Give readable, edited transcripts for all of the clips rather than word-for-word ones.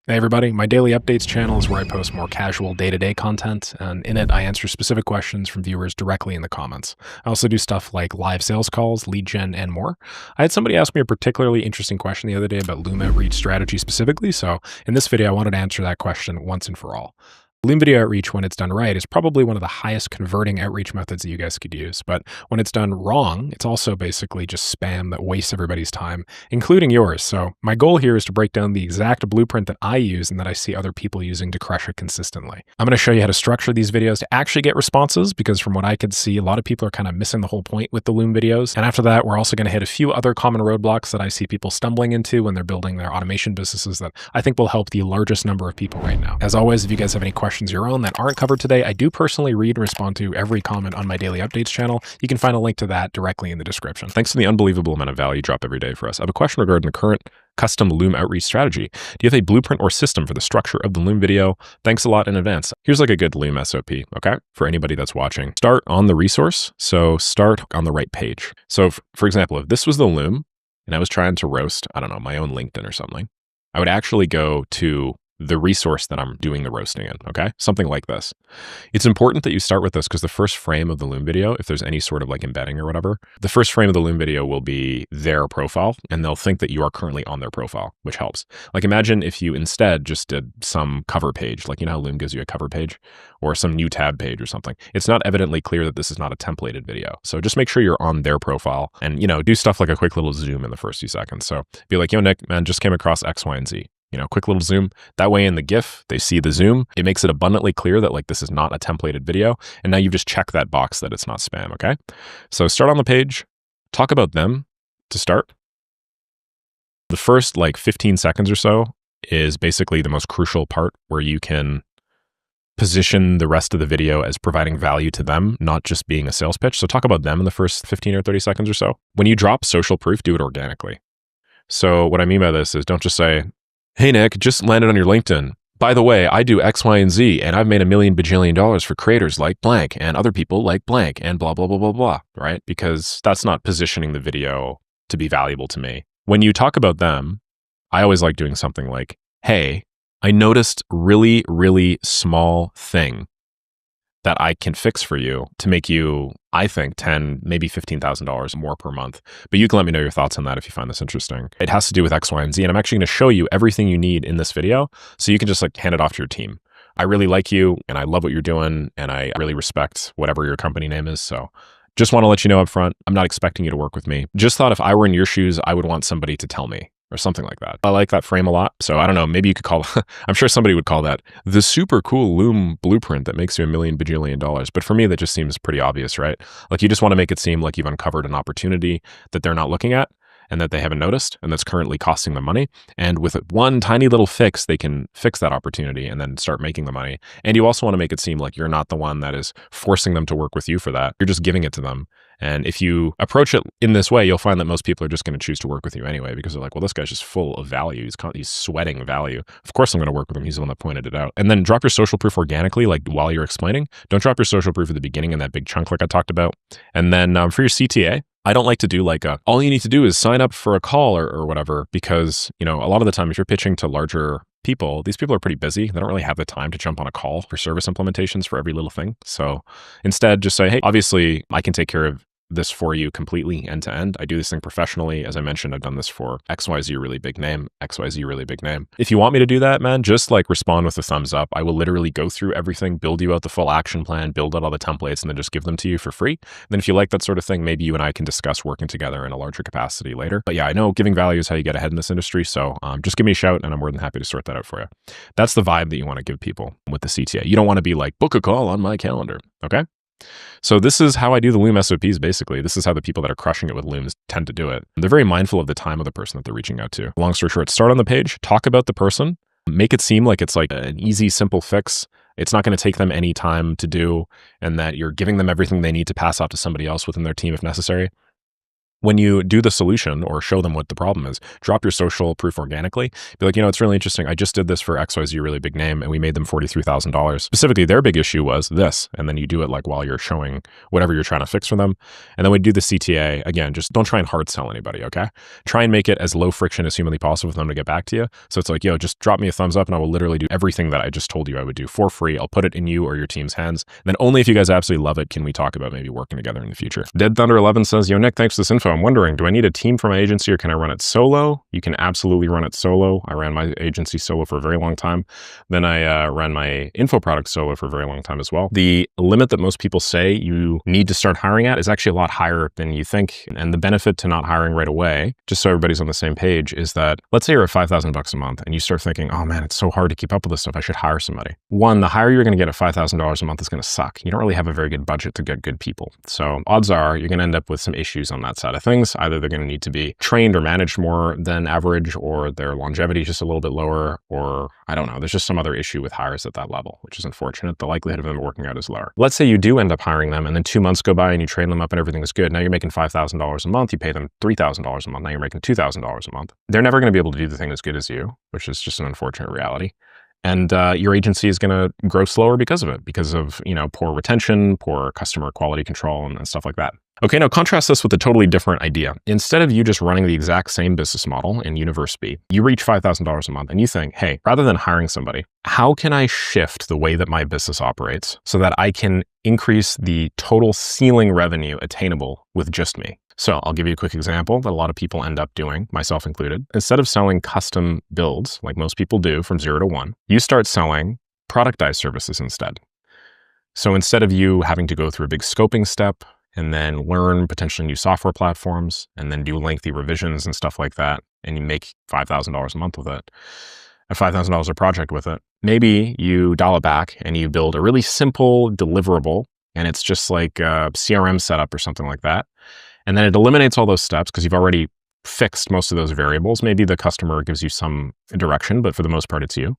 Hey everybody, my daily updates channel is where I post more casual day-to-day content, and in it I answer specific questions from viewers directly in the comments. I also do stuff like live sales calls, lead gen, and more. I had somebody ask me a particularly interesting question the other day about Loom outreach strategy specifically, so in this video I wanted to answer that question once and for all. Loom video outreach, when it's done right, is probably one of the highest converting outreach methods that you guys could use. But when it's done wrong, it's also basically just spam that wastes everybody's time, including yours. So my goal here is to break down the exact blueprint that I use and that I see other people using to crush it consistently. I'm going to show you how to structure these videos to actually get responses, because from what I could see, a lot of people are kind of missing the whole point with the Loom videos. And after that, we're also going to hit a few other common roadblocks that I see people stumbling into when they're building their automation businesses that I think will help the largest number of people right now. As always, if you guys have any questions of your own that aren't covered today, I do personally read and respond to every comment on my daily updates channel. You can find a link to that directly in the description. Thanks to the unbelievable amount of value you drop every day for us, I have a question regarding the current custom Loom outreach strategy. Do you have a blueprint or system for the structure of the Loom video? Thanks a lot in advance. Here's like a good Loom SOP, okay? For anybody that's watching. Start on the resource, so start on the right page. So for example, if this was the Loom and I was trying to roast, I don't know, my own LinkedIn or something, I would actually go to the resource that I'm doing the roasting in, okay? Something like this. It's important that you start with this because the first frame of the Loom video, if there's any sort of like embedding or whatever, the first frame of the Loom video will be their profile, and they'll think that you are currently on their profile, which helps. Like imagine if you instead just did some cover page, like you know how Loom gives you a cover page or some new tab page or something. It's not evidently clear that this is not a templated video. So just make sure you're on their profile and, you know, do stuff like a quick little zoom in the first few seconds. So be like, yo, Nick, man, just came across X, Y, and Z. You know, quick little zoom. That way in the GIF, they see the zoom. It makes it abundantly clear that like this is not a templated video. And now you've just checked that box that it's not spam, okay? So start on the page, talk about them to start. The first like 15 seconds or so is basically the most crucial part where you can position the rest of the video as providing value to them, not just being a sales pitch. So talk about them in the first 15 or 30 seconds or so. When you drop social proof, do it organically. So what I mean by this is don't just say, hey, Nick, just landed on your LinkedIn. By the way, I do X, Y, and Z, and I've made $1 million bajillion for creators like blank and other people like blank and blah, blah, blah, blah, blah, right? Because that's not positioning the video to be valuable to me. When you talk about them, I always like doing something like, hey, I noticed really, really small thing that I can fix for you to make you, I think, $10,000, maybe $15,000 more per month. But you can let me know your thoughts on that if you find this interesting. It has to do with X, Y, and Z, and I'm actually going to show you everything you need in this video so you can just like hand it off to your team. I really like you, and I love what you're doing, and I really respect whatever your company name is. So just want to let you know up front, I'm not expecting you to work with me. Just thought if I were in your shoes, I would want somebody to tell me, or something like that. I like that frame a lot. So I don't know, maybe you could call, I'm sure somebody would call that the super cool Loom blueprint that makes you $1 million bajillion. But for me, that just seems pretty obvious, right? Like you just want to make it seem like you've uncovered an opportunity that they're not looking at and that they haven't noticed and that's currently costing them money. And with one tiny little fix, they can fix that opportunity and then start making the money. And you also want to make it seem like you're not the one that is forcing them to work with you for that. You're just giving it to them. And if you approach it in this way, you'll find that most people are just going to choose to work with you anyway, because they're like, well, this guy's just full of value. He's sweating value. Of course, I'm going to work with him. He's the one that pointed it out. And then drop your social proof organically, like while you're explaining. Don't drop your social proof at the beginning in that big chunk like I talked about. And then for your CTA, I don't like to do like all you need to do is sign up for a call or whatever, because, you know, a lot of the time if you're pitching to larger people, these people are pretty busy. They don't really have the time to jump on a call for service implementations for every little thing. So instead just say, hey, obviously I can take care of this for you completely end to end. I do this thing professionally. As I mentioned, I've done this for XYZ really big name, XYZ really big name. If you want me to do that, man, just like respond with a thumbs up. I will literally go through everything, build you out the full action plan, build out all the templates, and then just give them to you for free. Then if you like that sort of thing, maybe you and I can discuss working together in a larger capacity later. But yeah, I know giving value is how you get ahead in this industry. So just give me a shout and I'm more than happy to sort that out for you. That's the vibe that you want to give people with the CTA. You don't want to be like, book a call on my calendar, okay? So this is how I do the Loom SOPs, basically. This is how the people that are crushing it with Looms tend to do it. They're very mindful of the time of the person that they're reaching out to. Long story short, start on the page, talk about the person, make it seem like it's like an easy, simple fix. It's not going to take them any time to do, and that you're giving them everything they need to pass off to somebody else within their team if necessary. when you do the solution or show them what the problem is, drop your social proof organically. Be like, it's really interesting. I just did this for XYZ, really big name, and we made them $43,000. Specifically, their big issue was this. And then you do it like while you're showing whatever you're trying to fix for them. And then we do the CTA. Again, just don't try and hard sell anybody, okay? Try and make it as low friction as humanly possible for them to get back to you. So it's like, just drop me a thumbs up and I will literally do everything that I just told you I would do for free. I'll put it in you or your team's hands. And then only if you guys absolutely love it can we talk about maybe working together in the future. Dead Thunder 11 says, Nick, thanks for this info. I'm wondering, do I need a team for my agency or can I run it solo? You can absolutely run it solo. I ran my agency solo for a very long time. Then I ran my info product solo for a very long time as well. The limit that most people say you need to start hiring at is actually a lot higher than you think. And the benefit to not hiring right away, just so everybody's on the same page, is that let's say you're at $5,000 a month and you start thinking, oh man, it's so hard to keep up with this stuff. I should hire somebody. One, the higher you're going to get at $5,000 a month is going to suck. You don't really have a very good budget to get good people. So odds are you're going to end up with some issues on that side of things. Either they're going to need to be trained or managed more than average, or their longevity is just a little bit lower, or I don't know, there's just some other issue with hires at that level, which is unfortunate. The likelihood of them working out is lower. Let's say you do end up hiring them and then 2 months go by and you train them up and everything is good. Now you're making $5,000 a month. You pay them $3,000 a month. Now you're making $2,000 a month. They're never going to be able to do the thing as good as you, which is just an unfortunate reality. And your agency is going to grow slower because of it, because of, poor retention, poor customer quality control and stuff like that. Okay, now contrast this with a totally different idea. Instead of you just running the exact same business model in Universe B, you reach $5,000 a month and you think, hey, rather than hiring somebody, how can I shift the way that my business operates so that I can increase the total ceiling revenue attainable with just me? So I'll give you a quick example that a lot of people end up doing, myself included. Instead of selling custom builds, like most people do from 0 to 1, you start selling productized services instead. So instead of you having to go through a big scoping step and then learn potentially new software platforms and then do lengthy revisions and stuff like that, and you make $5,000 a month with it, a $5,000 a project with it, maybe you dial it back and you build a really simple deliverable, and it's just like a CRM setup or something like that. And then it eliminates all those steps because you've already fixed most of those variables. Maybe the customer gives you some direction, but for the most part, it's you.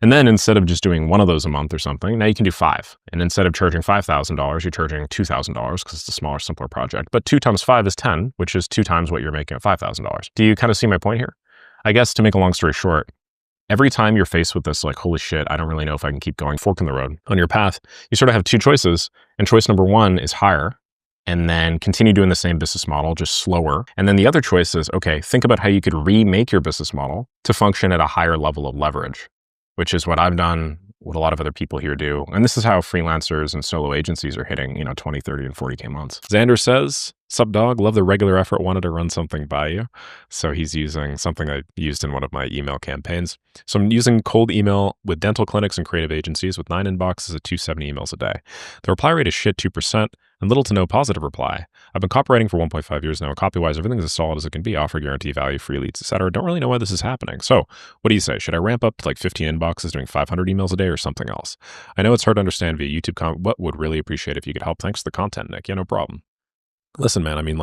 And then instead of just doing one of those a month or something, now you can do 5. And instead of charging $5,000, you're charging $2,000 because it's a smaller, simpler project. But 2 times 5 is 10, which is 2 times what you're making at $5,000. Do you kind of see my point here? I guess to make a long story short, every time you're faced with this, like, holy shit, I don't really know if I can keep going, fork in the road on your path, you sort of have 2 choices. And choice number 1 is hire, and then continue doing the same business model, just slower. And then the other choice is, okay, think about how you could remake your business model to function at a higher level of leverage, which is what I've done, what a lot of other people here do. And this is how freelancers and solo agencies are hitting, 20, 30, and 40K months. Xander says, sup dog, love the regular effort, wanted to run something by you. So he's using something I used in one of my email campaigns. So I'm using cold email with dental clinics and creative agencies with 9 inboxes at 270 emails a day. The reply rate is shit 2% and little to no positive reply. I've been copywriting for 1.5 years now. Copy-wise, everything is as solid as it can be. Offer guarantee value, free leads, etc. Don't really know why this is happening. So what do you say? Should I ramp up to like 15 inboxes doing 500 emails a day or something else? I know it's hard to understand via YouTube comment, but would really appreciate if you could help. Thanks for the content, Nick. Yeah, no problem. Listen, man,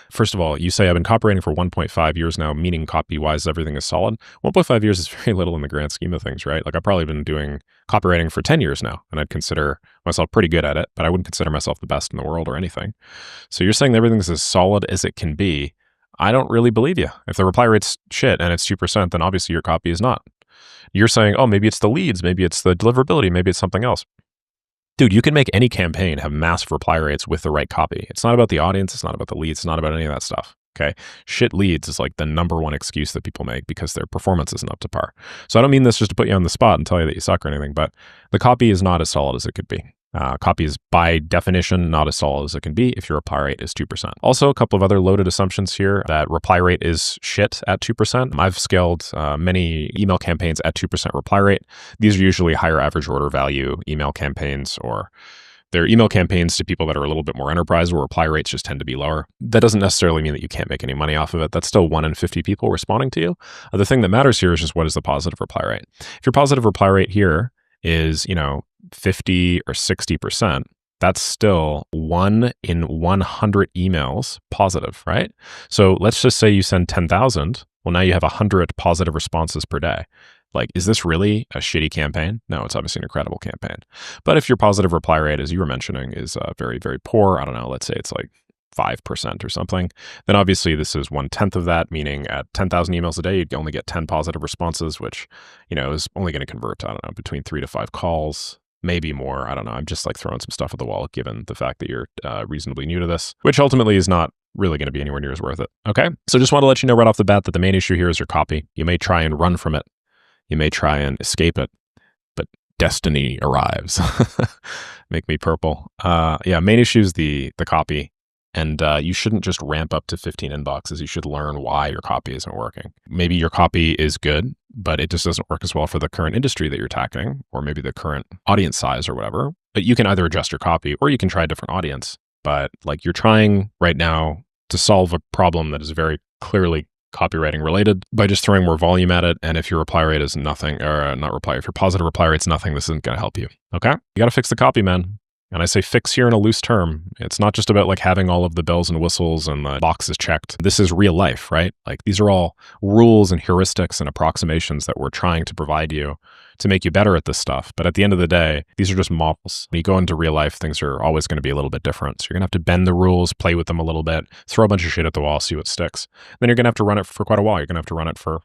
first of all, you say I've been copywriting for 1.5 years now, meaning copy-wise, everything is solid. 1.5 years is very little in the grand scheme of things, right? Like, I've probably been doing copywriting for 10 years now, and I'd consider myself pretty good at it, but I wouldn't consider myself the best in the world or anything. So you're saying that everything's as solid as it can be. I don't really believe you. If the reply rate's shit and it's 2%, then obviously your copy is not. You're saying, oh, maybe it's the leads, maybe it's the deliverability, maybe it's something else. Dude, you can make any campaign have massive reply rates with the right copy. It's not about the audience. It's not about the leads. It's not about any of that stuff. Okay. Shit leads is like the number one excuse that people make because their performance isn't up to par. So I don't mean this just to put you on the spot and tell you that you suck or anything, but the copy is not as solid as it could be. Copy is by definition not as solid as it can be if your reply rate is 2%. Also, a couple of other loaded assumptions here that reply rate is shit at 2%. I've scaled many email campaigns at 2% reply rate. These are usually higher average order value email campaigns, or they're email campaigns to people that are a little bit more enterprise where reply rates just tend to be lower. That doesn't necessarily mean that you can't make any money off of it. That's still 1 in 50 people responding to you. The thing that matters here is just what is the positive reply rate. If your positive reply rate here is, 50 or 60%, that's still 1 in 100 emails positive, right? So let's just say you send 10,000. Well, now you have 100 positive responses per day. Like, is this really a shitty campaign? No, it's obviously an incredible campaign. But if your positive reply rate, as you were mentioning, is very, very poor, I don't know, let's say it's like 5% or something, then obviously this is 1/10 of that, meaning at 10,000 emails a day, you'd only get 10 positive responses, which, is only going to convert to, I don't know, between 3 to 5 calls, maybe more. I don't know. I'm just like throwing some stuff at the wall, given the fact that you're reasonably new to this, which ultimately is not really going to be anywhere near as worth it. Okay. So just want to let you know right off the bat that the main issue here is your copy. You may try and run from it. You may try and escape it, but destiny arrives. Make me purple. Main issue is the copy. And you shouldn't just ramp up to 15 inboxes. You should learn why your copy isn't working. Maybe your copy is good, but it just doesn't work as well for the current industry that you're tackling, or maybe the current audience size or whatever. But you can either adjust your copy or you can try a different audience. But like, you're trying right now to solve a problem that is very clearly copywriting related by just throwing more volume at it. And if your reply rate is nothing, or not reply, if your positive reply rate's nothing, this isn't going to help you. Okay? You got to fix the copy, man. And I say fix here in a loose term. It's not just about like having all of the bells and whistles and the boxes checked. This is real life, right? Like, these are all rules and heuristics and approximations that we're trying to provide you to make you better at this stuff. But at the end of the day, these are just models. When you go into real life, things are always going to be a little bit different. So you're going to have to bend the rules, play with them a little bit, throw a bunch of shit at the wall, see what sticks. Then you're going to have to run it for quite a while. You're going to have to run it for,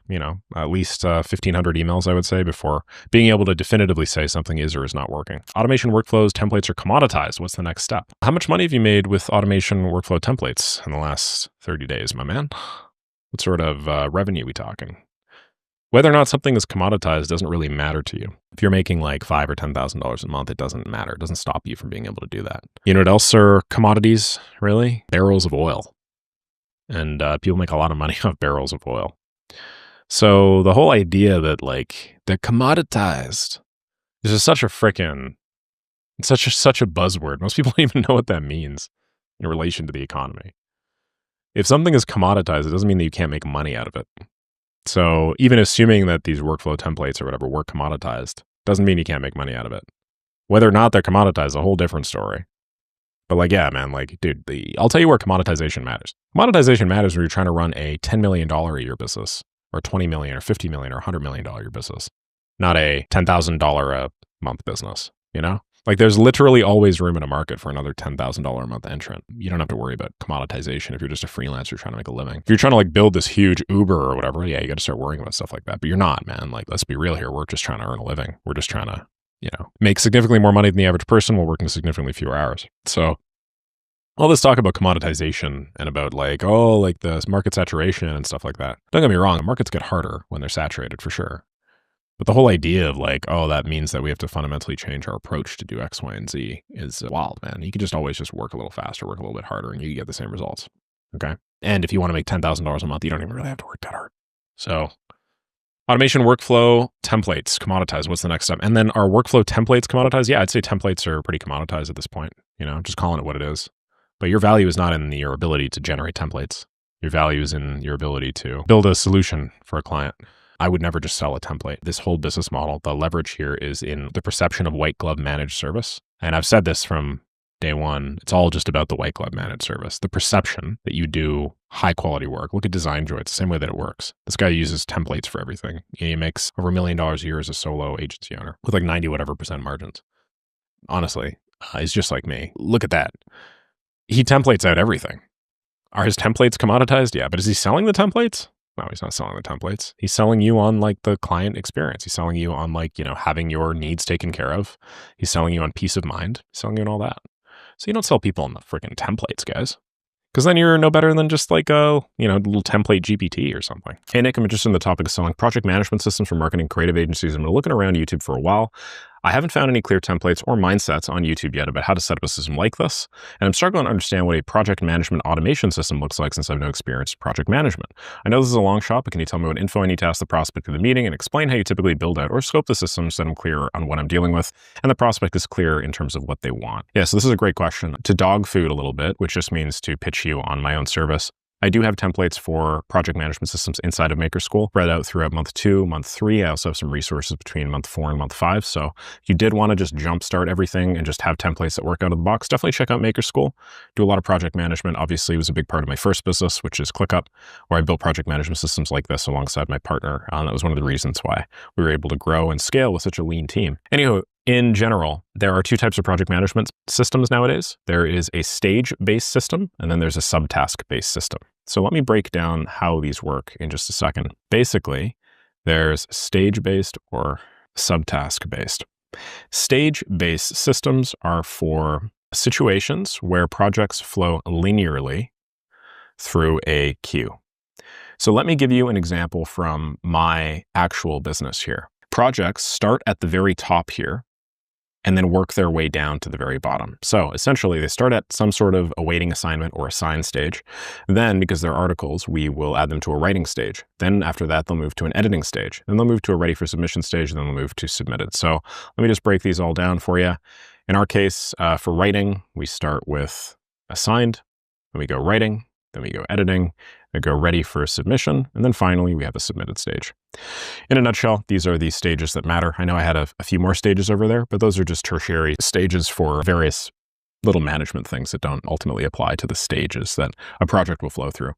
at least 1,500 emails, I would say, before being able to definitively say something is or is not working. Automation workflows, templates are commoditized. What's the next step? How much money have you made with automation workflow templates in the last 30 days, my man? What sort of revenue are we talking? Whether or not something is commoditized doesn't really matter to you. If you're making like $5,000 or $10,000 a month, it doesn't matter. It doesn't stop you from being able to do that. You know what else are commodities, really? Barrels of oil. And people make a lot of money off barrels of oil. So the whole idea that like they're commoditized is just such a freaking, such a buzzword. Most people don't even know what that means in relation to the economy. If something is commoditized, it doesn't mean that you can't make money out of it. So even assuming that these workflow templates or whatever were commoditized, doesn't mean you can't make money out of it. Whether or not they're commoditized is a whole different story. But like, yeah, man, like, dude, I'll tell you where commoditization matters. Commoditization matters when you're trying to run a $10 million a year business, or $20 million, or $50 million, or $100 million a year business, not a $10,000 a month business, Like, there's literally always room in a market for another $10,000 a month entrant. You don't have to worry about commoditization if you're just a freelancer trying to make a living. If you're trying to like build this huge Uber or whatever, yeah, you got to start worrying about stuff like that. But you're not, man. Like, let's be real here. We're just trying to earn a living. We're just trying to, make significantly more money than the average person while working significantly fewer hours. So all this talk about commoditization and about like, like the market saturation and stuff like that. Don't get me wrong. The markets get harder when they're saturated for sure. But the whole idea of like, that means that we have to fundamentally change our approach to do X, Y, and Z is wild, man. You could just always just work a little faster, work a little bit harder, and you get the same results. Okay. And if you want to make $10,000 a month, you don't even really have to work that hard. So automation workflow templates commoditized. What's the next step? And then are workflow templates commoditized? Yeah, I'd say templates are pretty commoditized at this point. Just calling it what it is. But your value is not in your ability to generate templates. Your value is in your ability to build a solution for a client. I would never just sell a template. This whole business model, the leverage here is in the perception of white glove managed service. And I've said this from day one. It's all just about the white glove managed service. The perception that you do high quality work. Look at Design Joy. It's the same way that it works. This guy uses templates for everything. He makes over $1 million a year as a solo agency owner with like 90 whatever percent margins. Honestly, he's just like me. Look at that. He templates out everything. Are his templates commoditized? Yeah, but is he selling the templates? No, he's not selling the templates. He's selling you on like the client experience. He's selling you on like, having your needs taken care of. He's selling you on peace of mind. He's selling you on all that. So you don't sell people on the freaking templates, guys. Because then you're no better than just like a, little template GPT or something. Hey, Nick, I'm interested in the topic of selling project management systems for marketing creative agencies. I've been looking around YouTube for a while. I haven't found any clear templates or mindsets on YouTube yet about how to set up a system like this, and I'm struggling to understand what a project management automation system looks like since I have no experience in project management. I know this is a long shot, but can you tell me what info I need to ask the prospect of the meeting and explain how you typically build out or scope the system so that I'm clear on what I'm dealing with and the prospect is clear in terms of what they want? Yeah, so this is a great question. To dog food a little bit, which just means to pitch you on my own service. I do have templates for project management systems inside of Maker School, spread out throughout month 2, month 3. I also have some resources between month 4 and month 5. So if you did want to just jumpstart everything and just have templates that work out of the box, definitely check out Maker School. Do a lot of project management. Obviously, it was a big part of my first business, which is ClickUp, where I built project management systems like this alongside my partner. That was one of the reasons why we were able to grow and scale with such a lean team. Anywho, In general, there are two types of project management systems nowadays. There is a stage-based system, and then there's a subtask-based system. So let me break down how these work in just a second. Basically, there's stage-based or subtask-based. Stage-based systems are for situations where projects flow linearly through a queue. So let me give you an example from my actual business here. Projects start at the very top here and then work their way down to the very bottom. So essentially, they start at some sort of awaiting assignment or assign stage. Then, because they're articles, we will add them to a writing stage. Then after that, they'll move to an editing stage. Then they'll move to a ready for submission stage, and then they'll move to submitted. So let me just break these all down for you. In our case, for writing, we start with assigned, then we go writing, then we go editing, then go ready for submission, and then finally we have a submitted stage. In a nutshell, these are the stages that matter. I know I had a few more stages over there, but those are just tertiary stages for various little management things that don't ultimately apply to the stages that a project will flow through.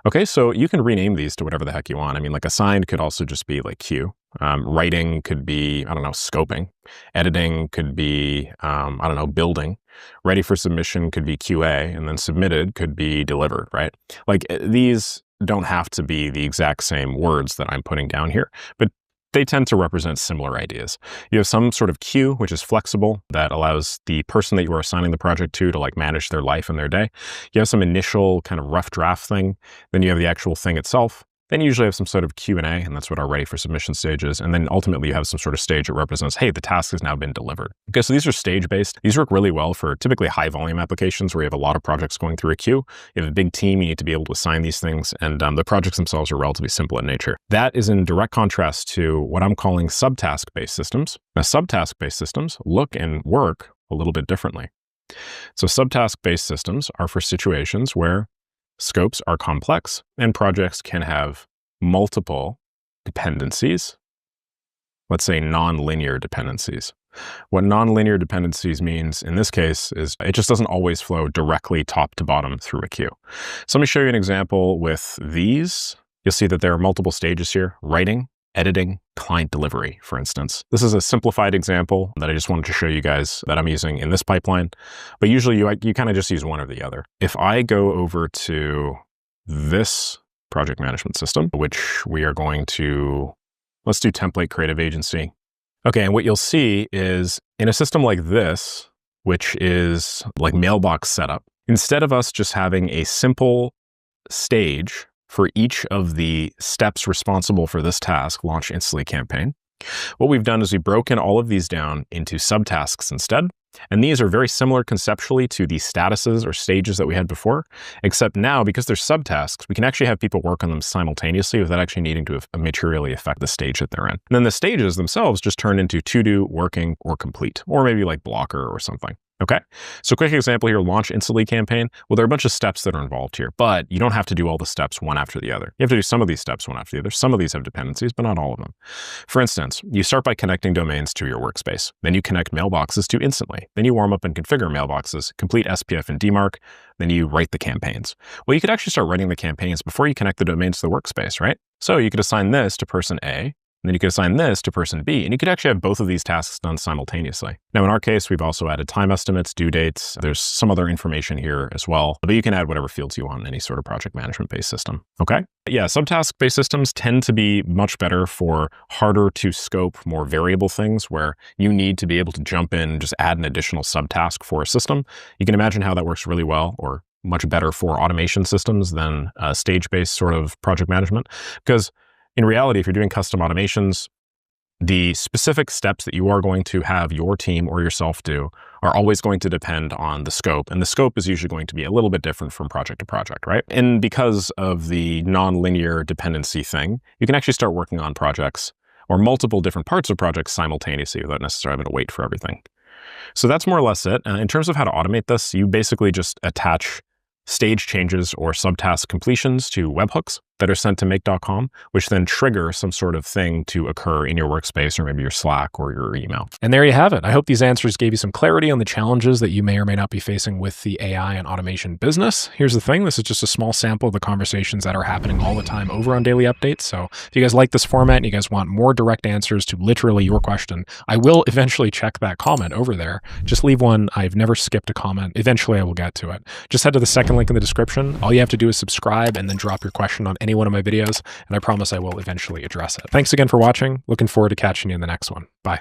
Okay, so you can rename these to whatever the heck you want. I mean, like assigned could also just be like queue. Writing could be, I don't know, scoping. Editing could be, I don't know, building. Ready for submission could be QA, and then submitted could be delivered, right? Like these don't have to be the exact same words that I'm putting down here, but they tend to represent similar ideas. You have some sort of queue, which is flexible, that allows the person that you are assigning the project to like manage their life and their day. You have some initial kind of rough draft thing. Then you have the actual thing itself. Then you usually have some sort of Q&A, and that's what our ready for submission stage is. And then ultimately you have some sort of stage that represents, hey, the task has now been delivered. Okay, so these are stage-based. These work really well for typically high volume applications where you have a lot of projects going through a queue. You have a big team, you need to be able to assign these things, and the projects themselves are relatively simple in nature. That is in direct contrast to what I'm calling subtask-based systems. Now, subtask-based systems look and work a little bit differently. So subtask-based systems are for situations where scopes are complex and projects can have multiple dependencies, let's say non-linear dependencies. What non-linear dependencies means in this case is it just doesn't always flow directly top to bottom through a queue. So let me show you an example with these. You'll see that there are multiple stages here: writing, editing, client delivery, for instance. This is a simplified example that I just wanted to show you guys that I'm using in this pipeline, but usually you kind of just use one or the other. If I go over to this project management system, which we are going to, let's do template creative agency. Okay, and what you'll see is in a system like this, which is like mailbox setup, instead of us just having a simple stage for each of the steps responsible for this task, launch instantly campaign, what we've done is we've broken all of these down into subtasks instead. And these are very similar conceptually to the statuses or stages that we had before, except now, because they're subtasks, we can actually have people work on them simultaneously without actually needing to materially affect the stage that they're in. And then the stages themselves just turn into to do, working, or complete, or maybe like blocker or something. Okay, so quick example here, launch instantly campaign. Well, there are a bunch of steps that are involved here, but you don't have to do all the steps one after the other. You have to do some of these steps one after the other. Some of these have dependencies, but not all of them. For instance, you start by connecting domains to your workspace. Then you connect mailboxes to instantly. Then you warm up and configure mailboxes, complete SPF and DMARC. Then you write the campaigns. Well, you could actually start writing the campaigns before you connect the domains to the workspace, right? So you could assign this to person A, and then you could assign this to person B, and you could actually have both of these tasks done simultaneously. Now, in our case, we've also added time estimates, due dates. There's some other information here as well, but you can add whatever fields you want in any sort of project management-based system, okay? Yeah, subtask-based systems tend to be much better for harder to scope, more variable things where you need to be able to jump in and just add an additional subtask for a system. You can imagine how that works really well, or much better for automation systems than stage-based sort of project management, because in reality, if you're doing custom automations, the specific steps that you are going to have your team or yourself do are always going to depend on the scope. And the scope is usually going to be a little bit different from project to project, right? And because of the non-linear dependency thing, you can actually start working on projects or multiple different parts of projects simultaneously without necessarily having to wait for everything. So that's more or less it. In terms of how to automate this, you basically just attach stage changes or subtask completions to webhooks. that are sent to make.com, which then trigger some sort of thing to occur in your workspace or maybe your Slack or your email. And there you have it. I hope these answers gave you some clarity on the challenges that you may or may not be facing with the AI and automation business. Here's the thing. This is just a small sample of the conversations that are happening all the time over on Daily Updates. So if you guys like this format and you guys want more direct answers to literally your question, I will eventually check that comment over there. Just leave one. I've never skipped a comment. Eventually I will get to it. Just head to the second link in the description. All you have to do is subscribe and then drop your question on any one of my videos, and I promise I will eventually address it. Thanks again for watching. Looking forward to catching you in the next one. Bye.